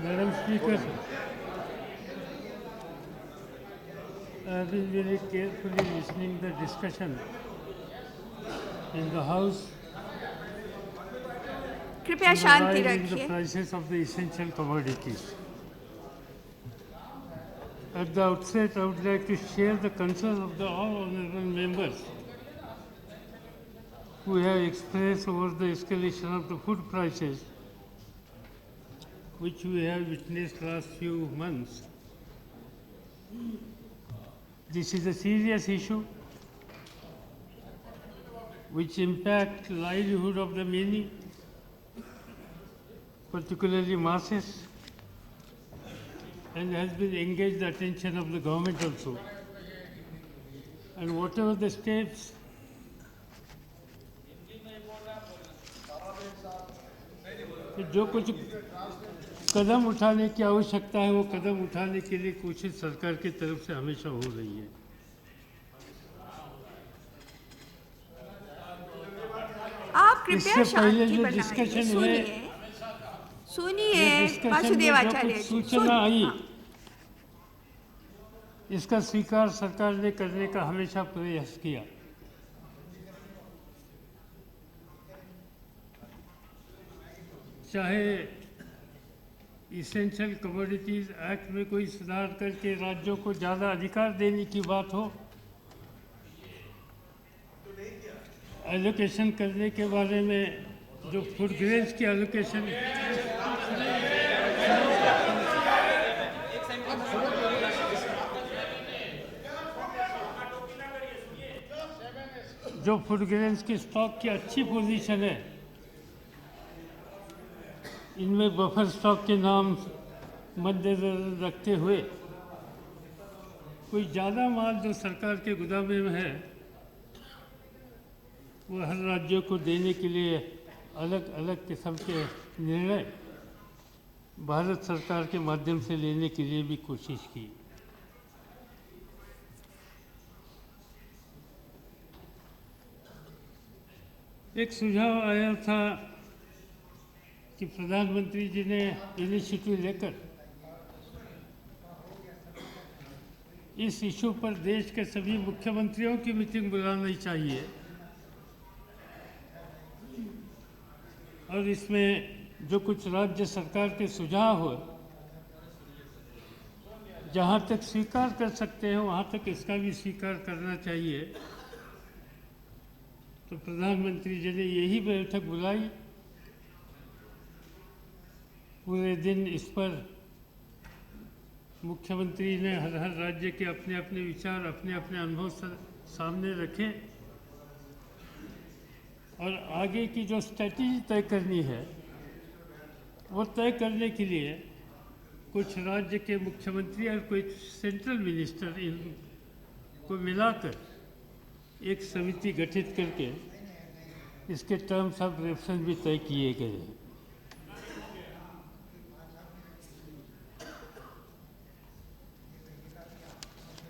Madam Speaker, I have been very carefully listening the discussion in the House कृपया on the Shanti rise in the रखिए। prices of the essential commodities. At the outset, I would like to share the concerns of the all honourable members who have expressed over the escalation of the food prices, which we have witnessed last few months. This is a serious issue which impacts livelihood of the many, particularly masses, and has been engaged the attention of the government also. And whatever the steps जो कुछ कदम उठाने की आवश्यकता है वो कदम उठाने के लिए कोशिश सरकार की तरफ से हमेशा हो रही है। आप कृपया इससे पहले शांति जो बनाइए। डिस्कशन हुए, सुनिए ये डिस्कशन में जो वासुदेवाचार्य कुछ जी, सूचना आई, हाँ। इसका स्वीकार सरकार ने करने का हमेशा प्रयास किया। चाहे इसेंशियल कमोडिटीज एक्ट में कोई सुधार करके राज्यों को ज़्यादा अधिकार देने की बात हो, एलोकेशन करने के बारे में जो फूड ग्रेन्स की एलोकेशन जो फूड ग्रेन्स की स्टॉक की अच्छी पोजीशन है, इनमें बफर स्टॉक के नाम मद्देनजर रखते हुए कोई ज़्यादा माल जो सरकार के गोदाम में है वो हर राज्यों को देने के लिए अलग अलग किस्म के निर्णय भारत सरकार के माध्यम से लेने के लिए भी कोशिश की। एक सुझाव आया था कि प्रधानमंत्री जी ने इनिशिएटिव लेकर इस इशू पर देश के सभी मुख्यमंत्रियों की मीटिंग बुलानी चाहिए और इसमें जो कुछ राज्य सरकार के सुझाव हो, जहाँ तक स्वीकार कर सकते हैं वहाँ तक इसका भी स्वीकार करना चाहिए। तो प्रधानमंत्री जी ने यही बैठक बुलाई, पूरे दिन इस पर मुख्यमंत्री ने हर राज्य के अपने अपने विचार, अपने अपने अनुभव सामने रखे और आगे की जो स्ट्रैटेजी तय करनी है वो तय करने के लिए कुछ राज्य के मुख्यमंत्री और कुछ सेंट्रल मिनिस्टर इनको मिलाकर एक समिति गठित करके इसके टर्म्स ऑफ रेफरेंस भी तय किए गए हैं।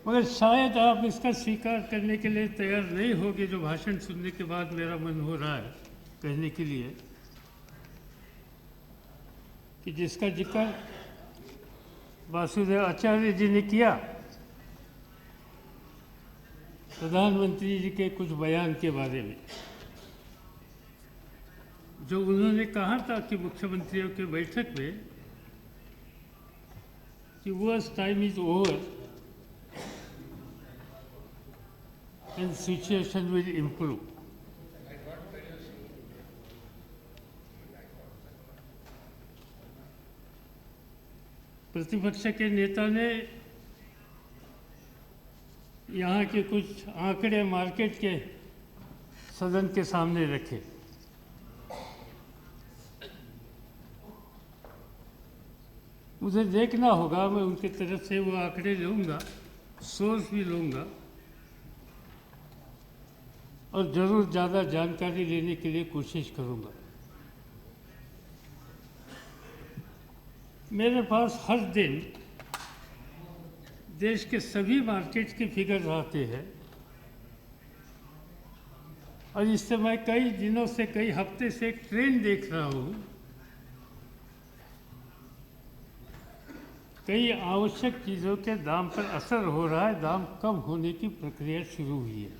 मगर शायद आप इसका स्वीकार करने के लिए तैयार नहीं होगे, जो भाषण सुनने के बाद मेरा मन हो रहा है कहने के लिए कि जिसका जिक्र वासुदेव आचार्य जी ने किया, प्रधानमंत्री जी के कुछ बयान के बारे में, जो उन्होंने कहा था कि मुख्यमंत्रियों के बैठक में कि worst time is over and situation will improve. प्रतिपक्ष के नेता ने यहाँ के कुछ आंकड़े मार्केट के सदन के सामने रखे। मुझे देखना होगा, मैं उनके तरफ से वो आंकड़े लूँगा, सोर्स भी लूँगा और ज़रूर ज़्यादा जानकारी लेने के लिए कोशिश करूँगा। मेरे पास हर दिन देश के सभी मार्केट के फिगर्स आते हैं और इससे मैं कई दिनों से, कई हफ्ते से एक ट्रेंड देख रहा हूँ कई आवश्यक चीज़ों के दाम पर असर हो रहा है, दाम कम होने की प्रक्रिया शुरू हुई है।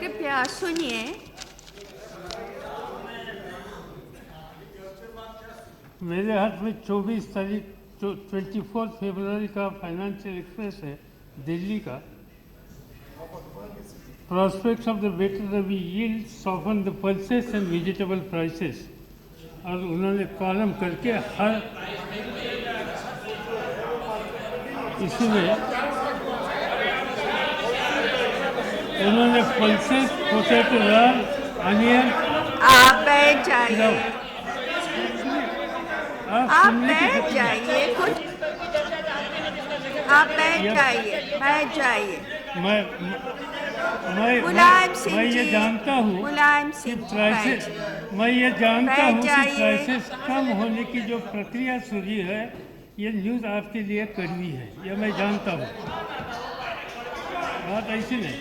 कृपया सुनिए। मेरे हाथ में 24 तारीख 24 फरवरी का फाइनेंशियल एक्सप्रेस है दिल्ली का। Prospects of the better Rabi yield soften the pulses and vegetable prices। और उन्होंने कॉलम करके हर इसमें उन्होंने पल्सेस, पोटैटो, दाल, अनियन। आप बैठ जाइए। आप सुनने की बैठ जाइए। कुछ आप बैठ जाइए, बैठ जाइए। मुलायम सिंह मैं ये जी, जानता हूँ मुलायम कि सिंह जी, प्राइसेस, बैठ। मैं ये जानता बैठ हूँ कि जाइए। प्राइसेस कम होने की जो प्रक्रिया शुरू है, ये न्यूज़ आपके लिए कड़वी है, ये मैं जानता हूँ। बात ऐसी नहीं।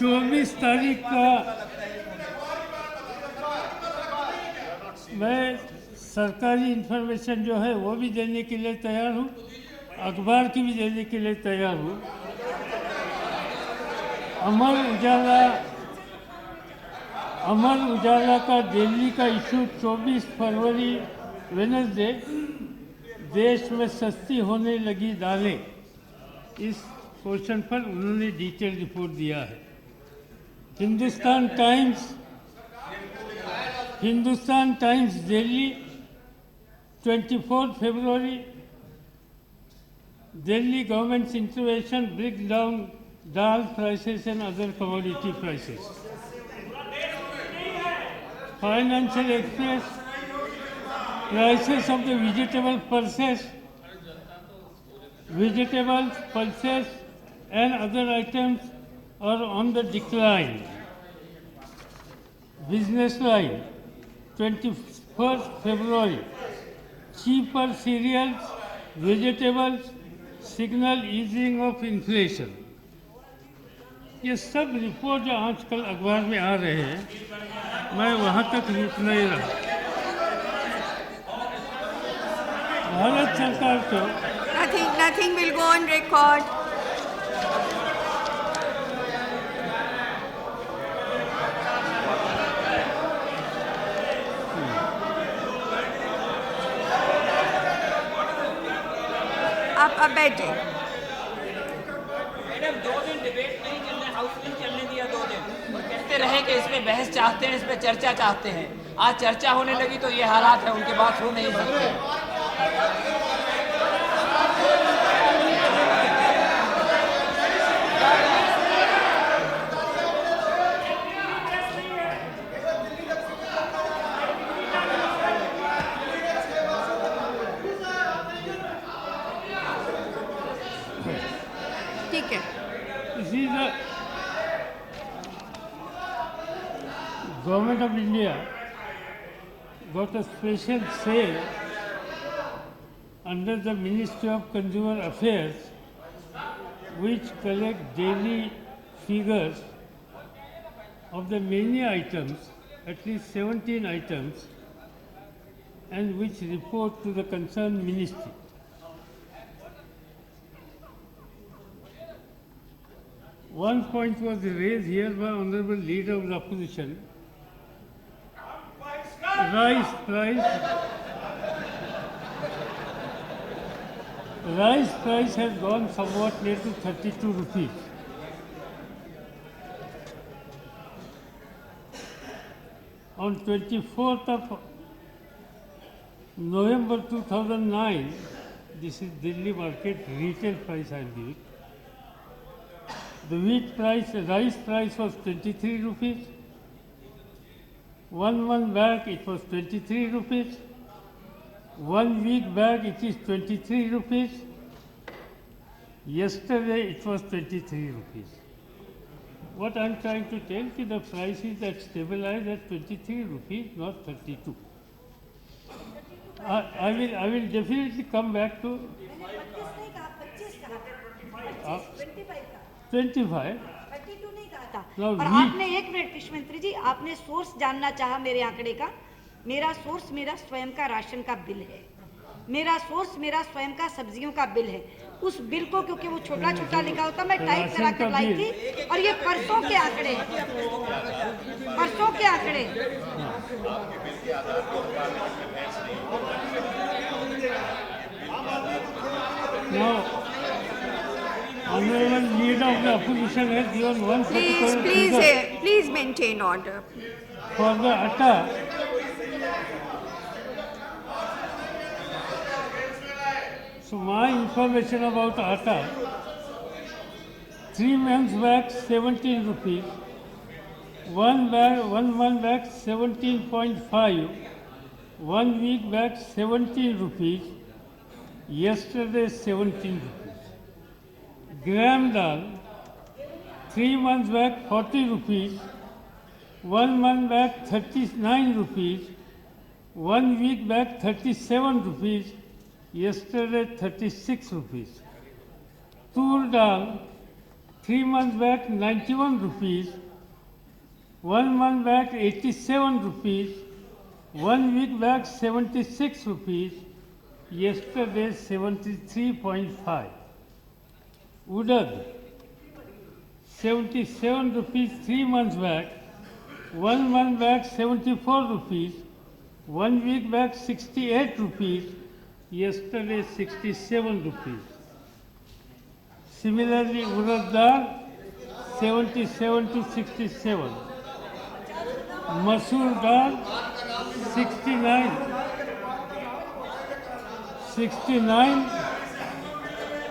चौबीस तारीख का मैं सरकारी इंफॉर्मेशन जो है वो भी देने के लिए तैयार हूँ, अखबार की भी देने के लिए तैयार हूँ। अमर उजाला का दिल्ली का इशू 24 फरवरी वेडनेसडे, देश में सस्ती होने लगी दालें, इस क्वेश्चन पर उन्होंने डिटेल रिपोर्ट दिया है। Hindustan times Delhi 24 February, Delhi government's intervention brings down dal prices and other commodity prices। Financial Express, prices of the vegetables, pulses and other items are on the decline। Business Line 21st February, cheaper cereals, vegetables signal easing of inflation। ये सब report जो आजकल अखबार में आ रहे हैं, मैं वहाँ तक रुक नहीं रहा। भारत सरकार को Nothing will go on record। आप बैठे। मैडम 2 दिन डिबेट नहीं चलने, हाउस नहीं चलने दिया 2 दिन, और कहते रहे कि इस पे बहस चाहते हैं, इस पे चर्चा चाहते हैं। आज चर्चा होने लगी तो ये हालात है, उनकी बात हो नहीं सकती। ठीक है। इसी Government of India got a special sale under the Ministry of Consumer Affairs, which collect daily figures of the many items, at least 17 items, and which report to the concerned ministry। One point was raised here by Honorable Leader of the Opposition. Rice price has gone somewhat near to 32 rupees. On 24th of November 2009, this is Delhi market retail price I am giving. The rice price was 23 rupees. One bag it was 23 rupees. 1 week bag it is 23 rupees. Yesterday it was 23 rupees. what I am trying to tell you, the price is that stabilized at 23 rupees, not 32. I will definitely come back to 25. Now और wheat- आपने एक minute कृषि मंत्री जी, आपने source जानना चाहा मेरे आंकड़े का। मेरा सोर्स मेरा स्वयं का राशन का बिल है, मेरा सोर्स मेरा स्वयं का सब्जियों का बिल है। उस बिल को क्योंकि वो छोटा छोटा लिखा होता, मैं टाइप करा कर लाई थी, और ये परसों के आंकड़े हैं, परसों के आंकड़े। Now, honorable leader of the opposition has given one particular figure Please maintain order. for the atta. So my information about atta, 3 months back 17 rupees, one month back 17.5, 1 week back 17 rupees, yesterday 17 rupees. Gram dal, 3 months back 40 rupees, 1 month back 39 rupees, 1 week back 37 rupees, yesterday 36 rupees. Tur dal, 3 months back 91 rupees, 1 month back 87 rupees, 1 week back 76 rupees, yesterday 73.5. Udad, 77 rupees 3 months back, 1 month back 74 rupees, 1 week back 68 rupees, yesterday 67 rupees. Similarly, urad dal 77 to 67. Masoor dal 69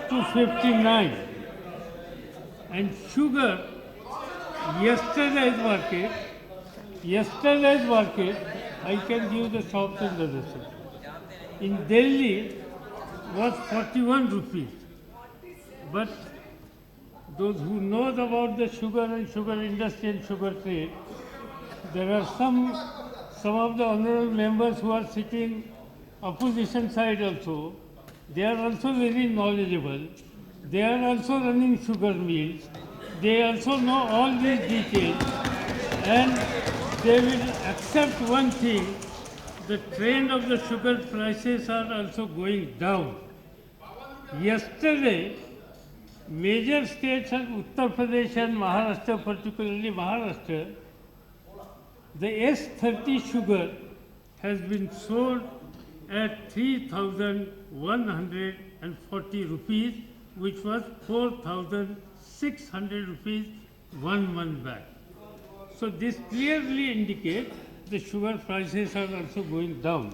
to 59. And sugar, yesterday's market, I can give the shops and the receipt. In Delhi was 41 rupees. But those who know about the sugar and sugar industry and sugar trade, there are some of the honorable members who are sitting opposition side also. They are also very knowledgeable. They are also running sugar mills. They also know all these details, and they will accept one thing: the trend of the sugar prices are also going down. Yesterday, major states of Uttar Pradesh and Maharashtra, particularly Maharashtra, the S30 sugar has been sold at 3,140 rupees, which was 4,600 rupees 1 month back. So this clearly indicates the sugar prices are also going down.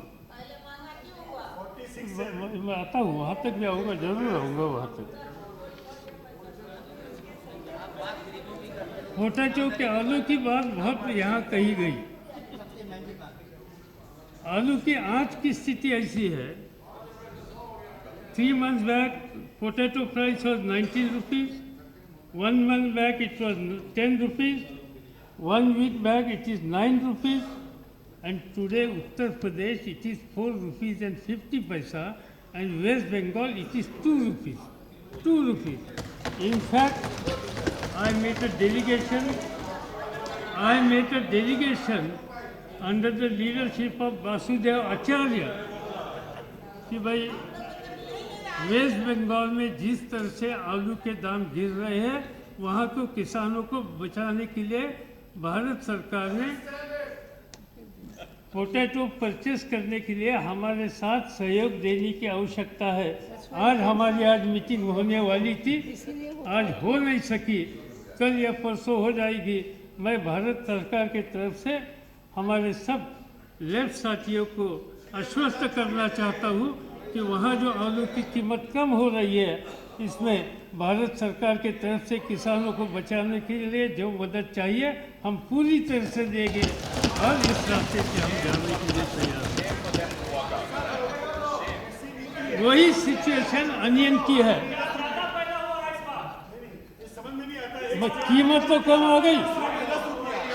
मैं आता हूँ, वहाँ तक भी आऊँगा, जरूर आऊँगा वहाँ तक। पोटैटो के आलू की बात बहुत यहाँ कही गई। आलू की आज की स्थिति ऐसी है, 3 months back potato price was 19 rupees, 1 month back it was 10 rupees, 1 week back it is 9 rupees, and today Uttar Pradesh it is 4 rupees and 50 paisa, and West Bengal it is 2 rupees. 2 rupees. In fact, I made a delegation under the leadership of Vasudev Acharya कि भाई waste Bengal में जिस तरह से आलू के दाम गिर रहे हैं, वहाँ को किसानों को बचाने के लिए भारत सरकार ने पोटैटो परचेस करने के लिए हमारे साथ सहयोग देने की आवश्यकता है। आज मीटिंग होने वाली थी, आज हो नहीं सकी, कल या परसों हो जाएगी। मैं भारत सरकार की तरफ से हमारे सब लेफ्ट साथियों को आश्वस्त करना चाहता हूँ कि वहाँ जो आलू की कीमत कम हो रही है, इसमें भारत सरकार की तरफ से किसानों को बचाने के लिए जो मदद चाहिए हम पूरी तरह से देंगे, और इस रास्ते से हम जाने के लिए तैयार हैं। वही सिचुएशन अनियन की है। कीमत तो कम हो गई।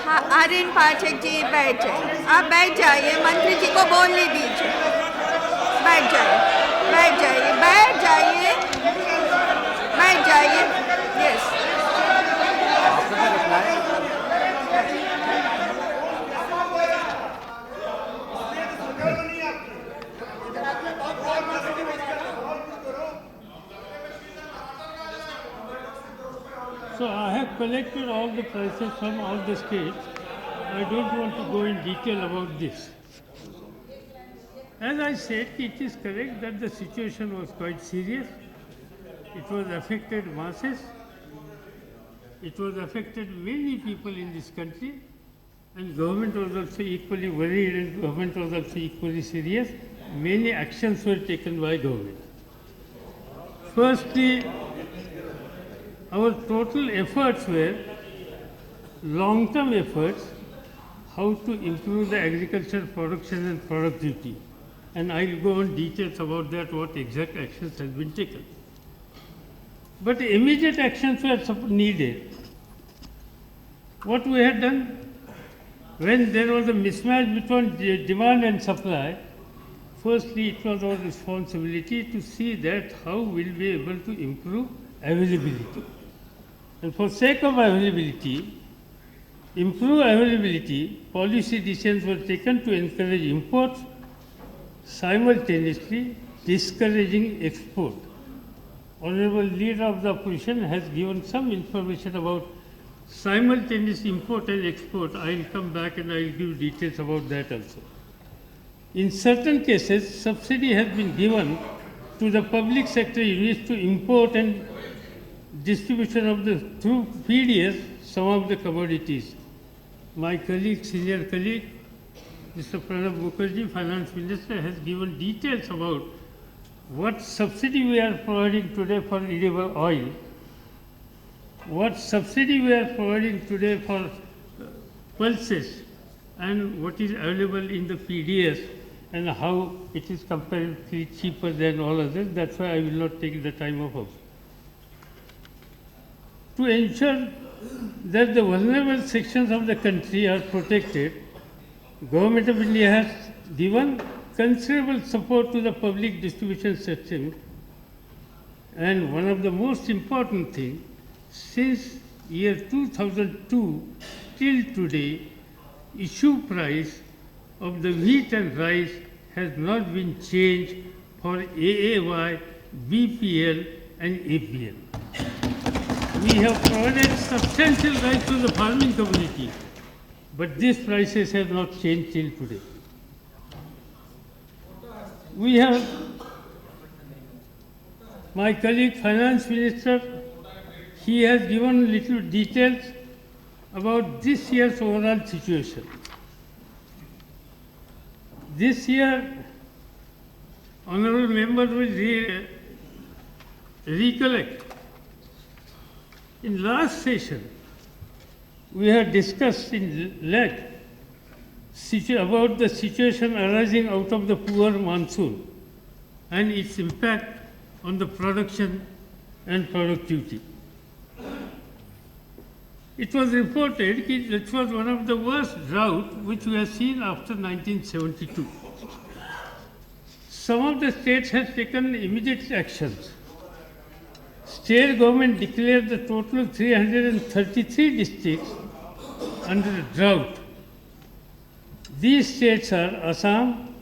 हाँ, आर्यन पाठक जी बैठ जाइए, आप बैठ जाइए, मंत्री जी को बोलने दीजिए। बैठ जाइए, बैठ जाइए, बैठ जाइए, बैठ जाइए। Yes, So I have collected all the prices from all the states. I don't want to go in detail about this. As I said, it is correct that the situation was quite serious. It was affected masses. It was affected many people in this country. And government was also equally worried and government was also equally serious. Many actions were taken by government. Firstly, our total efforts were long-term efforts how to improve the agricultural production and productivity. And I'll go on details about that, what exact actions has been taken. But immediate actions were needed. What we had done, when there was a mismatch between demand and supply, firstly it was our responsibility to see that how we'll be able to improve availability. And for sake of availability, improve availability, policy decisions were taken to encourage imports, simultaneously discouraging export. Honorable Leader of the Opposition has given some information about simultaneous import and export. I will come back and I will give details about that also. In certain cases, subsidy has been given to the public sector units to import and distribution of the through PDS some of the commodities. My colleague, senior colleague, Mr. Pranab Mukherjee, Finance Minister, has given details about what subsidy we are providing today for edible oil, what subsidy we are providing today for pulses, and what is available in the PDS, and how it is comparatively cheaper than all others. That's why I will not take the time of house. To ensure that the vulnerable sections of the country are protected, Government of India has given considerable support to the public distribution system. And one of the most important things, since year 2002 till today, issue price of the wheat and rice has not been changed for AAY, BPL and APL. We have provided substantial rights to the farming community, but these prices have not changed till today. We have, my colleague Finance Minister, he has given little details about this year's overall situation. This year, honorable members will recollect, in last session, we had discussed in length about the situation arising out of the poor monsoon and its impact on the production and productivity. It was reported that it was one of the worst droughts which we have seen after 1972. Some of the states have taken immediate actions. State government declared the total 333 districts under drought. These states are Assam,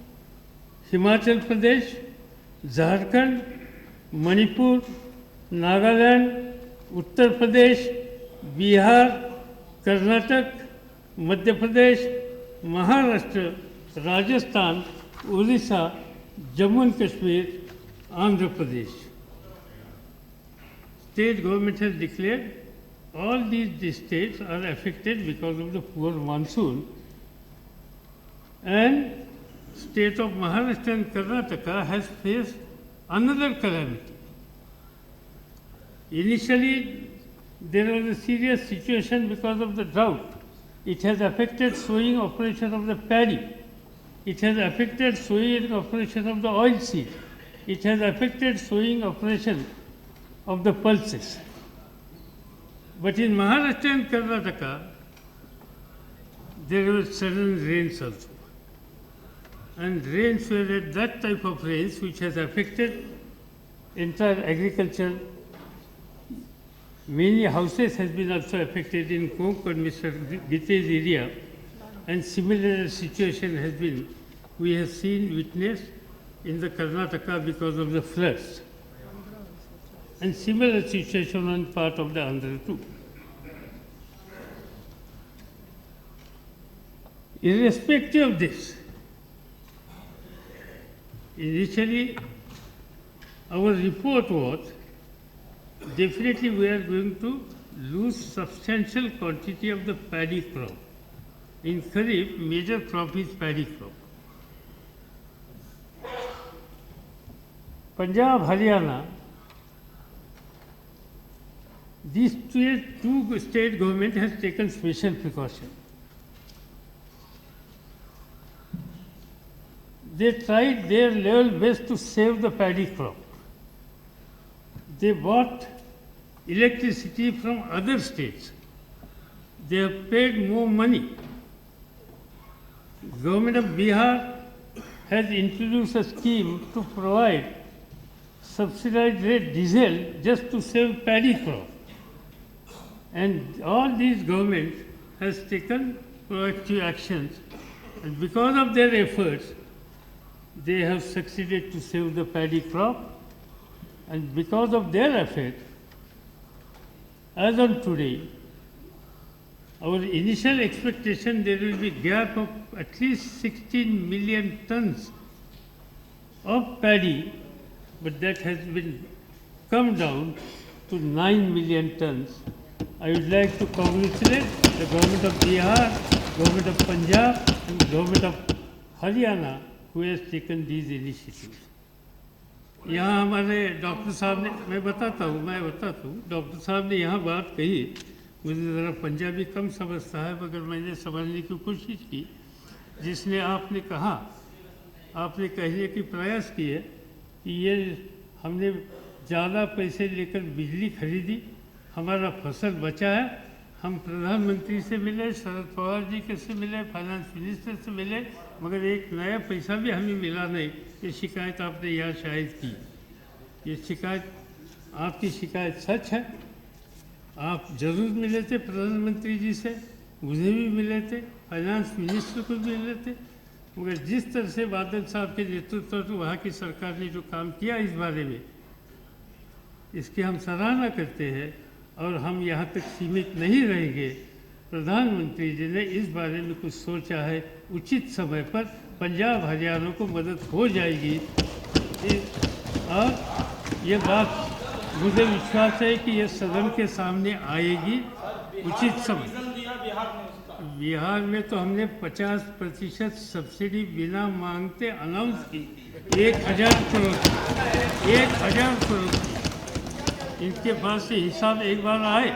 Himachal Pradesh, Jharkhand, Manipur, Nagaland, Uttar Pradesh, Bihar, Karnataka, Madhya Pradesh, Maharashtra, Rajasthan, Odisha, Jammu and Kashmir, Andhra Pradesh. State government has declared all these states are affected because of the poor monsoon, and state of Maharashtra and Karnataka has faced another calamity. Initially, there was a serious situation because of the drought. It has affected sowing operation of the paddy. It has affected sowing operation of the oilseed. It has affected sowing operation of the pulses. But in Maharashtra and Karnataka, there were sudden rains also. And rains were at that type of rains which has affected entire agriculture. Many houses has been also affected in Konkan, Mr. Gite's area, and similar situation has been, we have seen, witnessed in the Karnataka because of the floods. And similar situation on part of the Andhra too. Irrespective of this, initially our report was definitely we are going to lose substantial quantity of the paddy crop. In Kharif, major crop is paddy crop. Punjab, Haryana, these two state government has taken special precaution. They tried their level best to save the paddy crop. They bought electricity from other states. They have paid more money. Government of Bihar has introduced a scheme to provide subsidized rate diesel just to save paddy crop. And all these government has taken proactive actions, and because of their efforts, they have succeeded to save the paddy crop, and because of their effort, as on today, our initial expectation there will be gap of at least 16 million tons of paddy, but that has been come down to 9 million tons. I would like to congratulate the government of Bihar, government of Punjab, and government of Haryana who has taken these initiatives. यहाँ हमारे doctor साहब ने, मैं बताता हूँ, doctor साहब ने यहाँ बात कही, मुझे ज़रा पंजाबी कम समझता है मगर मैंने समझने की कोशिश की, जिसने आपने कहा, आपने कहने की प्रयास किए कि ये हमने ज़्यादा पैसे लेकर बिजली खरीदी, हमारा फसल बचा है, हम प्रधानमंत्री से मिले, शरद पवार जी के से मिले, फाइनेंस मिनिस्टर से मिले, मगर एक नया पैसा भी हमें मिला नहीं। ये शिकायत आपने यहाँ शायद की, ये शिकायत, आपकी शिकायत सच है। आप जरूर मिले थे प्रधानमंत्री जी से, मुझे भी मिले थे, फाइनेंस मिनिस्टर को भी मिले थे, मगर जिस तरह से बादल साहब के नेतृत्व में वहाँ की सरकार ने जो काम किया इस बारे में, इसकी हम सराहना करते हैं और हम यहाँ तक सीमित नहीं रहेंगे। प्रधानमंत्री जी ने इस बारे में कुछ सोचा है, उचित समय पर पंजाब हरियाणा को मदद हो जाएगी और ये बात मुझे विश्वास है कि ये सदन के सामने आएगी उचित समय। बिहार में तो हमने 50% सब्सिडी बिना मांगते अनाउंस की, 1000 करोड़, 1000 करोड़। इनके पास से हिसाब एक बार आए,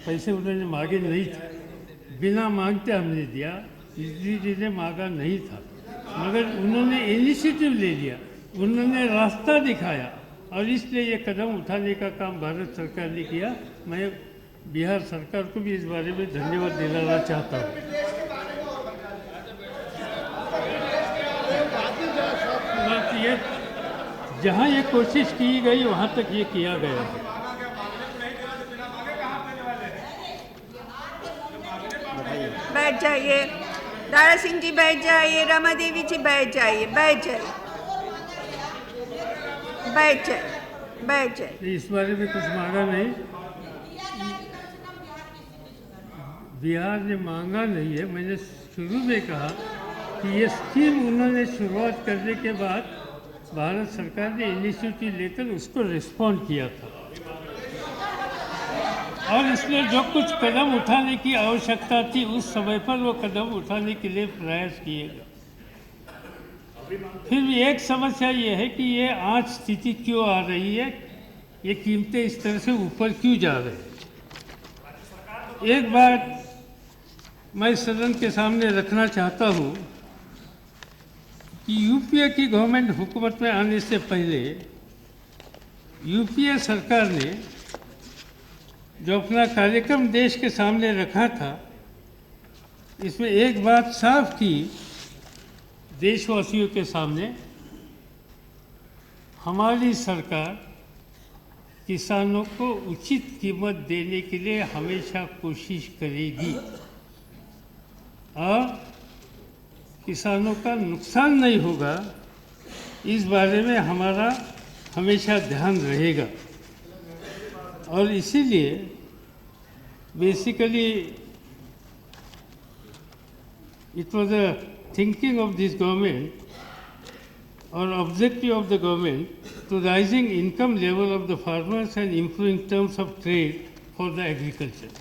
पैसे उन्होंने मांगे नहीं थे, बिना मांगते हमने दिया, मोदी जी ने मांगा नहीं था, मगर उन्होंने इनिशिएटिव ले लिया, उन्होंने रास्ता दिखाया और इसलिए ये कदम उठाने का काम भारत सरकार ने किया। मैं बिहार सरकार को भी इस बारे में धन्यवाद दिलाना चाहता हूँ। ये जहाँ ये कोशिश की गई वहाँ तक ये किया गया है। बैठ जाइए, दारा सिंह जी बैठ जाइए, रमा देवी जी बैठ जाइए, बैठ जाइए, बैठ जाइए, बैठ जाइए। इस बारे में कुछ मांगा नहीं, बिहार ने मांगा नहीं है। मैंने शुरू में कहा कि ये स्कीम उन्होंने शुरुआत करने के बाद भारत सरकार ने इनिशिएटिव लेकर उसको रिस्पॉन्ड किया था और इसलिए जो कुछ कदम उठाने की आवश्यकता थी उस समय पर वो कदम उठाने के लिए प्रयास किए गए। फिर भी एक समस्या ये है कि ये आज स्थिति क्यों आ रही है, ये कीमतें इस तरह से ऊपर क्यों जा रही है। एक बात मैं सदन के सामने रखना चाहता हूँ कि यूपीए की गवर्नमेंट हुकूमत में आने से पहले यूपीए सरकार ने जो अपना कार्यक्रम देश के सामने रखा था, इसमें एक बात साफ की देशवासियों के सामने, हमारी सरकार किसानों को उचित कीमत देने के लिए हमेशा कोशिश करेगी और किसानों का नुकसान नहीं होगा, इस बारे में हमारा हमेशा ध्यान रहेगा। और इसीलिए basically it was a thinking of this government or objective of the government to rising income level of the farmers and improving terms of trade for the agriculture.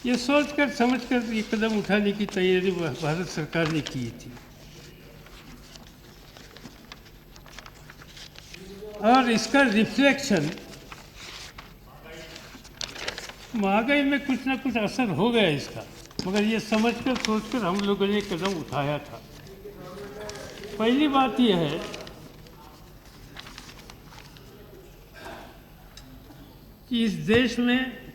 ये सोचकर समझकर ये कदम उठाने की तैयारी भारत सरकार ने की थी और इसका रिफ्लेक्शन महंगाई में कुछ ना कुछ असर हो गया इसका, मगर ये समझकर सोचकर हम लोगों ने कदम उठाया था। पहली बात यह है कि इस देश में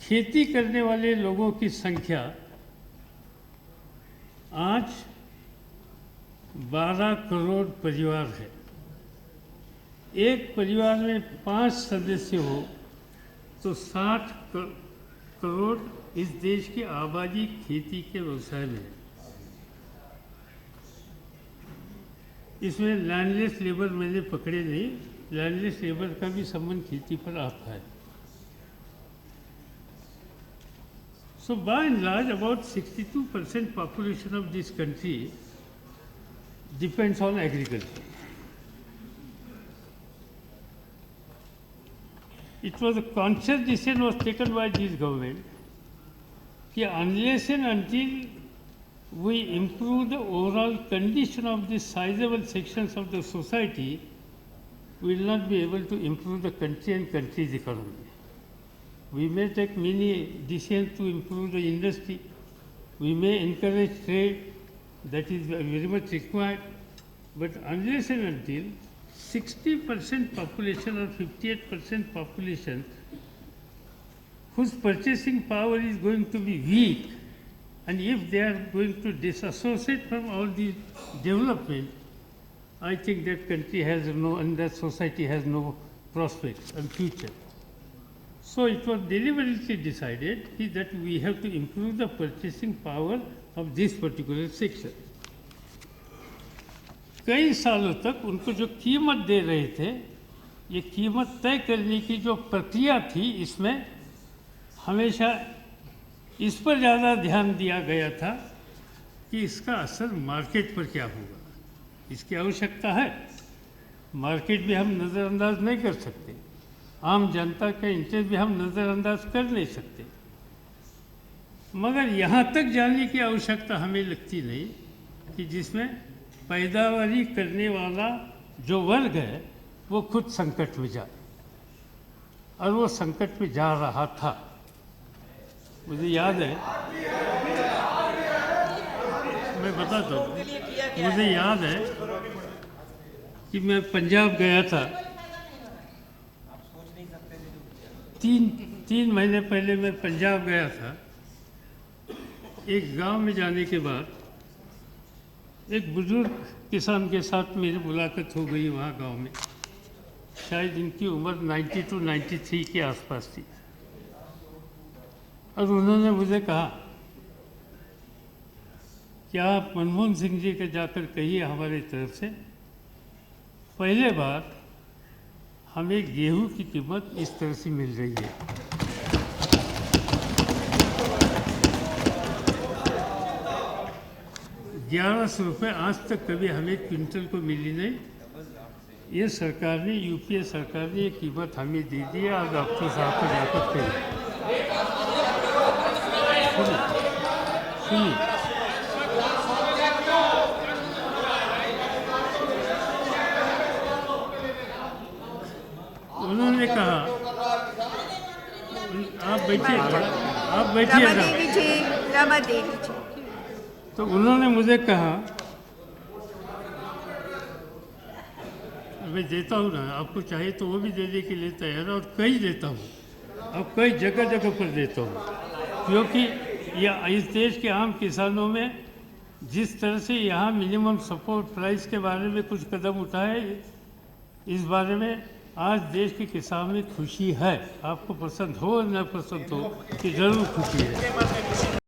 खेती करने वाले लोगों की संख्या आज 12 करोड़ परिवार है। एक परिवार में 5 सदस्य हो तो 60 करोड़ इस देश की आबादी खेती के व्यवसाय में है। इसमें लैंडलेस लेबर मैंने पकड़े नहीं, लैंडलेस लेबर का भी संबंध खेती पर आता है। So by and large, about 62% population of this country depends on agriculture. It was a conscious decision was taken by this government कि unless and until we improve the overall condition of the sizable sections of the society, we will not be able to improve the country and country's economy. We may take many decisions to improve the industry, we may encourage trade, that is very much required, but unless and until 60% population or 58% population whose purchasing power is going to be weak, and if they are going to disassociate from all these development, I think that country has no, and that society has no prospects and future. So it was deliberately decided that we have to improve the purchasing power of this particular section. कई सालों तक उनको जो कीमत दे रहे थे, ये कीमत तय करने की जो प्रक्रिया थी, इसमें हमेशा इस पर ज़्यादा ध्यान दिया गया था कि इसका असर मार्केट पर क्या होगा। इसकी आवश्यकता है, मार्केट भी हम नज़रअंदाज नहीं कर सकते, आम जनता का इंटरेस्ट भी हम नज़रअंदाज कर नहीं सकते, मगर यहाँ तक जाने की आवश्यकता हमें लगती नहीं कि जिसमें पैदावारी करने वाला जो वर्ग है वो खुद संकट में जाए, और वो संकट में जा रहा था। मुझे याद है, मैं बताता हूँ, मुझे याद है कि मैं पंजाब गया था, तीन महीने पहले मैं पंजाब गया था। एक गांव में जाने के बाद एक बुजुर्ग किसान के साथ मेरी मुलाकात हो गई वहाँ गांव में। शायद इनकी उम्र 90 to 93 के आसपास थी, और उन्होंने मुझे कहा कि आप मनमोहन सिंह जी के जाकर कहिए हमारी तरफ से, पहले बार हमें गेहूं की कीमत इस तरह से मिल रही है। 1100 रुपये आज तक कभी हमें क्विंटल को मिली नहीं। ये सरकार ने, यूपीए सरकार ने ये कीमत हमें दे दी है। आज डॉक्टर साहब को जाकर कहिए, सुनिए, उन्होंने कहा, आप बैठिए, आप बैठिए ना। तो उन्होंने मुझे कहा, मैं देता हूँ ना, आपको चाहे तो वो भी देने के लिए तैयार है, और कई देता हूँ, अब कई जगह जगह पर देता हूँ, क्योंकि यह इस देश के आम किसानों में जिस तरह से यहाँ मिनिमम सपोर्ट प्राइस के बारे में कुछ कदम उठाए, इस बारे में आज देश के किसान में खुशी है। आपको पसंद हो न पसंद हो, कि जरूर खुशी है।